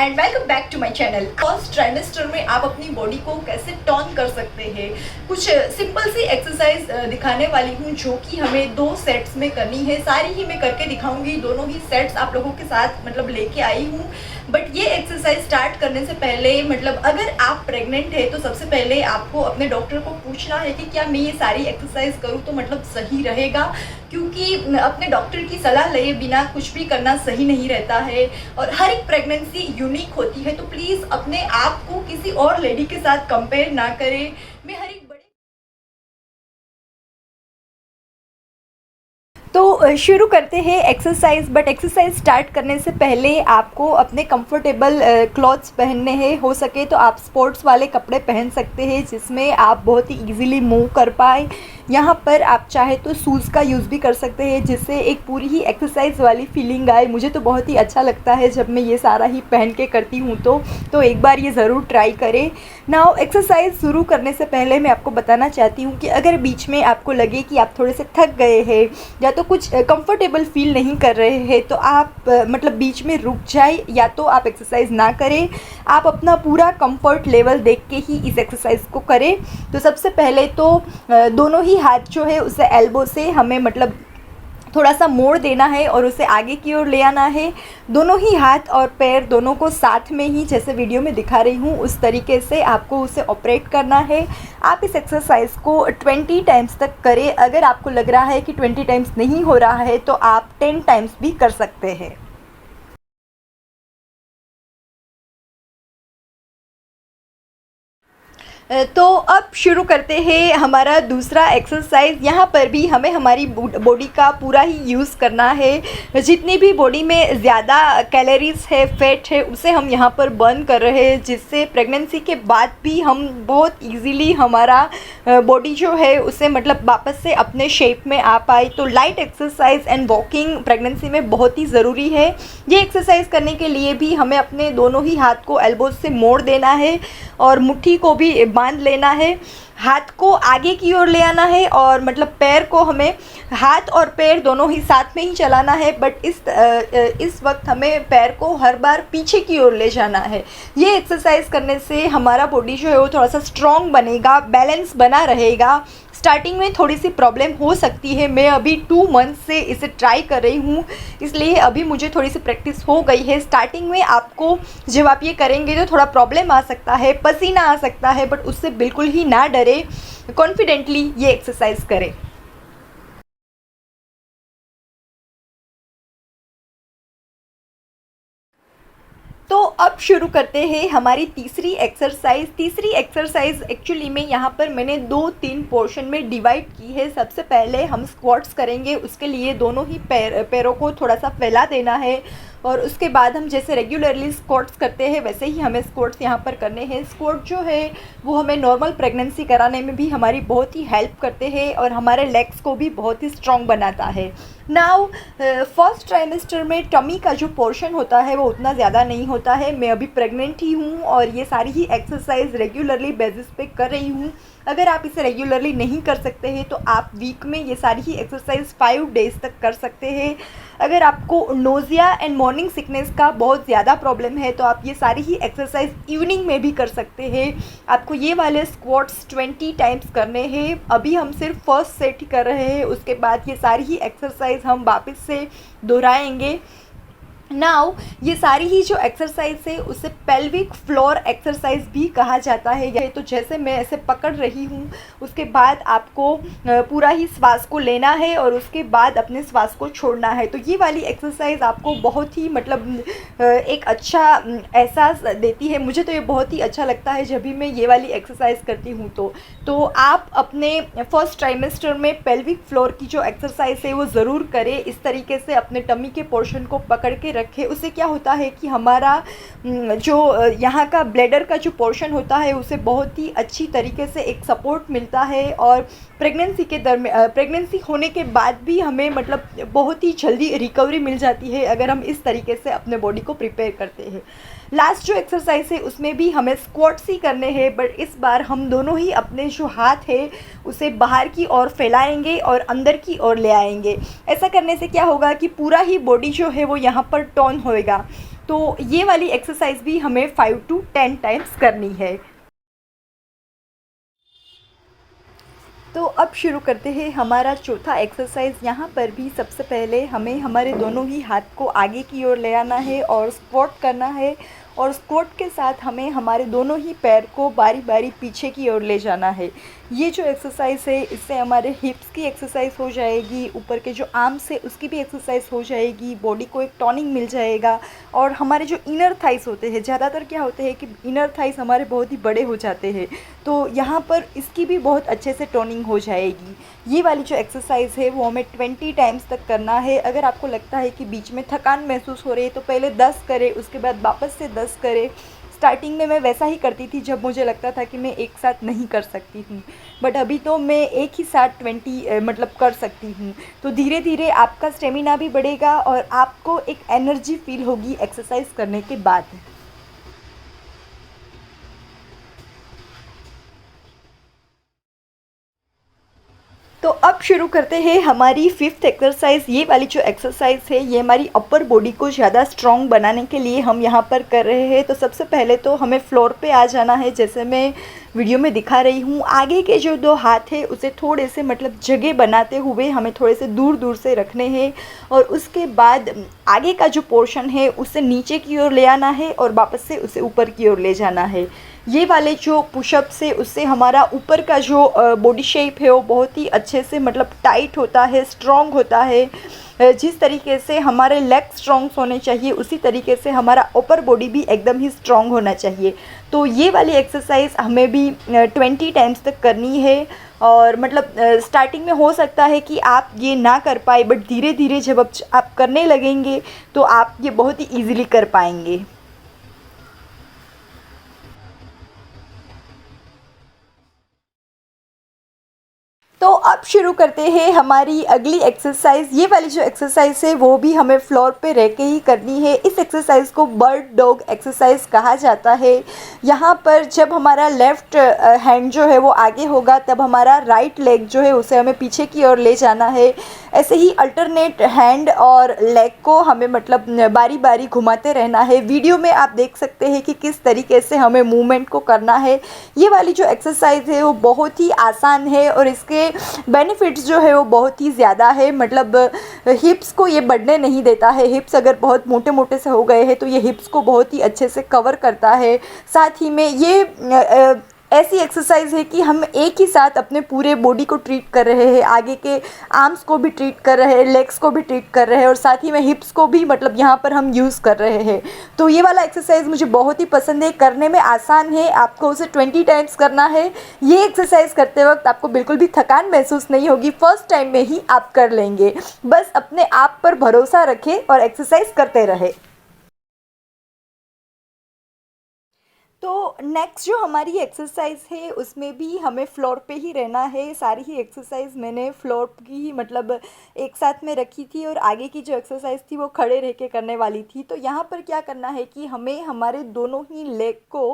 And welcome back to my channel. First trimester में आप अपनी बॉडी को कैसे टर्न कर सकते हैं, कुछ सिंपल सी एक्सरसाइज दिखाने वाली हूँ जो कि हमें 2 सेट्स में करनी है। सारी ही मैं करके दिखाऊंगी, दोनों ही सेट्स आप लोगों के साथ लेके आई हूँ। बट ये एक्सरसाइज स्टार्ट करने से पहले अगर आप प्रेग्नेंट है तो सबसे पहले आपको अपने डॉक्टर को पूछना है कि क्या मैं ये सारी एक्सरसाइज करूँ तो सही रहेगा, क्योंकि अपने डॉक्टर की सलाह लिए बिना कुछ भी करना सही नहीं रहता है। और हर एक प्रेगनेंसी यूनिक होती है, तो प्लीज़ अपने आप को किसी और लेडी के साथ कंपेयर ना करें। मैं हर एक तो शुरू करते हैं एक्सरसाइज। बट एक्सरसाइज स्टार्ट करने से पहले आपको अपने कंफर्टेबल क्लॉथ्स पहनने हैं। हो सके तो आप स्पोर्ट्स वाले कपड़े पहन सकते हैं जिसमें आप बहुत ही इजीली मूव कर पाए। यहाँ पर आप चाहे तो शूज़ का यूज़ भी कर सकते हैं जिससे एक पूरी ही एक्सरसाइज वाली फीलिंग आए। मुझे तो बहुत ही अच्छा लगता है जब मैं ये सारा ही पहन के करती हूँ, तो एक बार ये ज़रूर ट्राई करें। नाउ एक्सरसाइज शुरू करने से पहले मैं आपको बताना चाहती हूँ कि अगर बीच में आपको लगे कि आप थोड़े से थक गए हैं या तो कुछ कंफर्टेबल फील नहीं कर रहे हैं तो आप बीच में रुक जाए, या तो आप एक्सरसाइज ना करें। आप अपना पूरा कंफर्ट लेवल देख के ही इस एक्सरसाइज को करें। तो सबसे पहले तो दोनों ही हाथ जो है उसे एल्बो से हमें थोड़ा सा मोड़ देना है और उसे आगे की ओर ले आना है। दोनों ही हाथ और पैर दोनों को साथ में ही, जैसे वीडियो में दिखा रही हूँ उस तरीके से आपको उसे ऑपरेट करना है। आप इस एक्सरसाइज को 20 टाइम्स तक करें। अगर आपको लग रहा है कि 20 टाइम्स नहीं हो रहा है तो आप 10 टाइम्स भी कर सकते हैं। तो अब शुरू करते हैं हमारा दूसरा एक्सरसाइज। यहाँ पर भी हमें हमारी बॉडी का पूरा ही यूज़ करना है। जितनी भी बॉडी में ज़्यादा कैलोरीज है, फैट है, उसे हम यहाँ पर बर्न कर रहे हैं, जिससे प्रेगनेंसी के बाद भी हम बहुत इजीली हमारा बॉडी जो है उसे वापस से अपने शेप में आ पाए। तो light exercise and walking pregnancy में बहुत ही ज़रूरी है। ये एक्सरसाइज करने के लिए भी हमें अपने दोनों ही हाथ को एल्बोज से मोड़ देना है और मुट्ठी को भी बांध लेना है। हाथ को आगे की ओर ले आना है और पैर को हमें, हाथ और पैर दोनों ही साथ में ही चलाना है। बट इस वक्त हमें पैर को हर बार पीछे की ओर ले जाना है। ये एक्सरसाइज करने से हमारा बॉडी जो है वो थोड़ा सा स्ट्रॉन्ग बनेगा, बैलेंस बना रहेगा। स्टार्टिंग में थोड़ी सी प्रॉब्लम हो सकती है। मैं अभी 2 मंथ से इसे ट्राई कर रही हूँ, इसलिए अभी मुझे थोड़ी सी प्रैक्टिस हो गई है। स्टार्टिंग में आपको जब आप ये करेंगे तो थोड़ा प्रॉब्लम आ सकता है, पसीना आ सकता है, बट उससे बिल्कुल ही ना डरे, कॉन्फिडेंटली ये एक्सरसाइज करें। तो अब शुरू करते हैं हमारी तीसरी एक्सरसाइज एक्चुअली में यहाँ पर मैंने 2-3 पोर्शन में डिवाइड की है। सबसे पहले हम स्क्वाट्स करेंगे, उसके लिए दोनों ही पैरों को थोड़ा सा फैला देना है। और उसके बाद हम जैसे रेगुलरली स्क्वाट्स करते हैं वैसे ही हमें स्क्वाट्स यहाँ पर करने हैं। स्क्वाट जो है वो हमें नॉर्मल प्रेगनेंसी कराने में भी हमारी बहुत ही हेल्प करते हैं और हमारे लेग्स को भी बहुत ही स्ट्रॉन्ग बनाता है। नाउ फर्स्ट ट्राइमेस्टर में टमी का जो पोर्शन होता है वो उतना ज़्यादा नहीं होता है। मैं अभी प्रेग्नेंट ही हूँ और ये सारी ही एक्सरसाइज रेगुलरली बेसिस पे कर रही हूँ। अगर आप इसे रेगुलरली नहीं कर सकते हैं तो आप वीक में ये सारी ही एक्सरसाइज 5 डेज़ तक कर सकते हैं। अगर आपको नोज़िया एंड मॉर्निंग सिकनेस का बहुत ज़्यादा प्रॉब्लम है तो आप ये सारी ही एक्सरसाइज इवनिंग में भी कर सकते हैं। आपको ये वाले स्क्वाट्स 20 टाइम्स करने हैं। अभी हम सिर्फ फर्स्ट सेट ही कर रहे हैं, उसके बाद ये सारी ही एक्सरसाइज हम वापस से दोहराएंगे। नाउ ये सारी ही जो एक्सरसाइज है उसे पेल्विक फ्लोर एक्सरसाइज भी कहा जाता है। ये तो जैसे मैं ऐसे पकड़ रही हूँ, उसके बाद आपको पूरा ही श्वास को लेना है और उसके बाद अपने श्वास को छोड़ना है। तो ये वाली एक्सरसाइज आपको बहुत ही एक अच्छा एहसास देती है। मुझे तो ये बहुत ही अच्छा लगता है जब भी मैं ये वाली एक्सरसाइज करती हूँ। तो आप अपने फर्स्ट ट्राइमेस्टर में पेल्विक फ्लोर की जो एक्सरसाइज है वो ज़रूर करें। इस तरीके से अपने टमी के पोर्शन को पकड़ के रखें। उससे क्या होता है कि हमारा जो यहाँ का ब्लैडर का जो पोर्शन होता है उसे बहुत ही अच्छी तरीके से एक सपोर्ट मिलता है और प्रेगनेंसी होने के बाद भी हमें बहुत ही जल्दी रिकवरी मिल जाती है अगर हम इस तरीके से अपने बॉडी को प्रिपेयर करते हैं। लास्ट जो एक्सरसाइज है उसमें भी हमें स्क्वाट्स ही करने हैं, बट इस बार हम दोनों ही अपने जो हाथ है उसे बाहर की ओर फैलाएंगे और अंदर की ओर ले आएंगे। ऐसा करने से क्या होगा कि पूरा ही बॉडी जो है वो यहाँ पर टर्न होएगा। तो ये वाली एक्सरसाइज भी हमें 5 to 10 टाइम्स करनी है। तो अब शुरू करते हैं हमारा चौथा एक्सरसाइज। यहाँ पर भी सबसे पहले हमें हमारे दोनों ही हाथ को आगे की ओर ले आना है और स्क्वाट करना है, और स्क्वाट के साथ हमें हमारे दोनों ही पैर को बारी बारी पीछे की ओर ले जाना है। ये जो एक्सरसाइज है इससे हमारे हिप्स की एक्सरसाइज हो जाएगी, ऊपर के जो आर्म्स है उसकी भी एक्सरसाइज हो जाएगी, बॉडी को एक टॉनिंग मिल जाएगा। और हमारे जो इनर थाइस होते हैं, ज़्यादातर क्या होते हैं कि इनर थाइस हमारे बहुत ही बड़े हो जाते हैं, तो यहाँ पर इसकी भी बहुत अच्छे से टोनिंग हो जाएगी। ये वाली जो एक्सरसाइज है वो हमें 20 टाइम्स तक करना है। अगर आपको लगता है कि बीच में थकान महसूस हो रही है तो पहले 10 करें, उसके बाद वापस से 10 करें। स्टार्टिंग में मैं वैसा ही करती थी जब मुझे लगता था कि मैं एक साथ नहीं कर सकती हूँ, बट अभी तो मैं एक ही साथ 20 मतलब कर सकती हूँ। तो धीरे धीरे आपका स्टेमिना भी बढ़ेगा और आपको एक एनर्जी फील होगी एक्सरसाइज करने के बाद। तो अब शुरू करते हैं हमारी 5th एक्सरसाइज। ये वाली जो एक्सरसाइज है ये हमारी अपर बॉडी को ज़्यादा स्ट्रॉन्ग बनाने के लिए हम यहाँ पर कर रहे हैं। तो सबसे पहले तो हमें फ्लोर पे आ जाना है, जैसे मैं वीडियो में दिखा रही हूँ। आगे के जो 2 हाथ है उसे थोड़े से मतलब जगह बनाते हुए हमें थोड़े से दूर दूर से रखने हैं, और उसके बाद आगे का जो पोर्शन है उसे नीचे की ओर ले आना है और वापस से उसे ऊपर की ओर ले जाना है। ये वाले जो पुशअप्स है उससे हमारा ऊपर का जो बॉडी शेप है वो बहुत ही अच्छे से मतलब टाइट होता है, स्ट्रॉन्ग होता है। जिस तरीके से हमारे लेग स्ट्रॉन्ग होने चाहिए उसी तरीके से हमारा अपर बॉडी भी एकदम ही स्ट्रॉन्ग होना चाहिए। तो ये वाली एक्सरसाइज हमें भी 20 टाइम्स तक करनी है। और मतलब स्टार्टिंग में हो सकता है कि आप ये ना कर पाए, बट धीरे धीरे जब आप करने लगेंगे तो आप ये बहुत ही ईजिली कर पाएंगे। तो अब शुरू करते हैं हमारी अगली एक्सरसाइज। ये वाली जो एक्सरसाइज है वो भी हमें फ्लोर पे रह के ही करनी है। इस एक्सरसाइज को बर्ड डॉग एक्सरसाइज कहा जाता है। यहाँ पर जब हमारा लेफ़्ट हैंड जो है वो आगे होगा तब हमारा राइट लेग जो है उसे हमें पीछे की ओर ले जाना है। ऐसे ही अल्टरनेट हैंड और लेग को हमें मतलब बारी बारी घुमाते रहना है। वीडियो में आप देख सकते हैं कि किस तरीके से हमें मूवमेंट को करना है। ये वाली जो एक्सरसाइज है वो बहुत ही आसान है और इसके बेनिफिट्स जो है वो बहुत ही ज़्यादा है। मतलब हिप्स को ये बढ़ने नहीं देता है। हिप्स अगर बहुत मोटे मोटे से हो गए हैं तो ये हिप्स को बहुत ही अच्छे से कवर करता है। साथ ही में ये ऐसी एक्सरसाइज है कि हम एक ही साथ अपने पूरे बॉडी को ट्रीट कर रहे हैं। आगे के आर्म्स को भी ट्रीट कर रहे हैं, लेग्स को भी ट्रीट कर रहे हैं और साथ ही में हिप्स को भी मतलब यहाँ पर हम यूज़ कर रहे हैं। तो ये वाला एक्सरसाइज मुझे बहुत ही पसंद है, करने में आसान है। आपको उसे 20 टाइम्स करना है। ये एक्सरसाइज करते वक्त आपको बिल्कुल भी थकान महसूस नहीं होगी, फर्स्ट टाइम में ही आप कर लेंगे। बस अपने आप पर भरोसा रखें और एक्सरसाइज करते रहें। तो नेक्स्ट जो हमारी एक्सरसाइज है उसमें भी हमें फ्लोर पे ही रहना है। सारी ही एक्सरसाइज मैंने फ्लोर की ही मतलब एक साथ में रखी थी और आगे की जो एक्सरसाइज थी वो खड़े रह के करने वाली थी। तो यहाँ पर क्या करना है कि हमें हमारे दोनों ही लेग को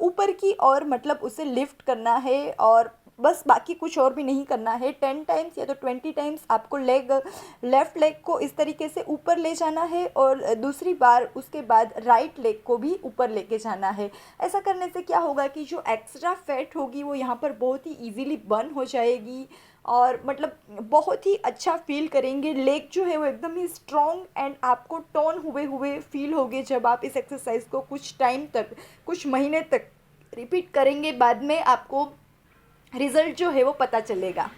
ऊपर की ओर मतलब उसे लिफ्ट करना है और बस, बाकी कुछ और भी नहीं करना है। 10 टाइम्स या तो 20 टाइम्स आपको लेफ़्ट लेग को इस तरीके से ऊपर ले जाना है और दूसरी बार उसके बाद राइट लेग को भी ऊपर लेके जाना है। ऐसा करने से क्या होगा कि जो एक्स्ट्रा फैट होगी वो यहाँ पर बहुत ही इजीली बर्न हो जाएगी और मतलब बहुत ही अच्छा फील करेंगे। लेग जो है वो एकदम ही स्ट्रॉन्ग एंड आपको टोन हुए हुए फील होगे जब आप इस एक्सरसाइज को कुछ टाइम तक, कुछ महीने तक रिपीट करेंगे। बाद में आपको रिज़ल्ट जो है वो पता चलेगा।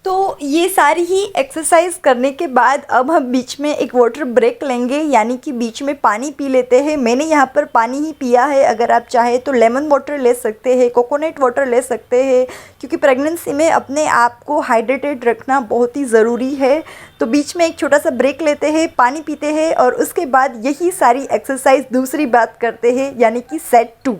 तो ये सारी ही एक्सरसाइज करने के बाद अब हम बीच में एक वाटर ब्रेक लेंगे, यानी कि बीच में पानी पी लेते हैं। मैंने यहाँ पर पानी ही पिया है। अगर आप चाहें तो लेमन वाटर ले सकते हैं, कोकोनट वाटर ले सकते हैं, क्योंकि प्रेगनेंसी में अपने आप को हाइड्रेटेड रखना बहुत ही ज़रूरी है। तो बीच में एक छोटा सा ब्रेक लेते हैं, पानी पीते हैं और उसके बाद यही सारी एक्सरसाइज दूसरी बात करते हैं, यानी कि सेट 2।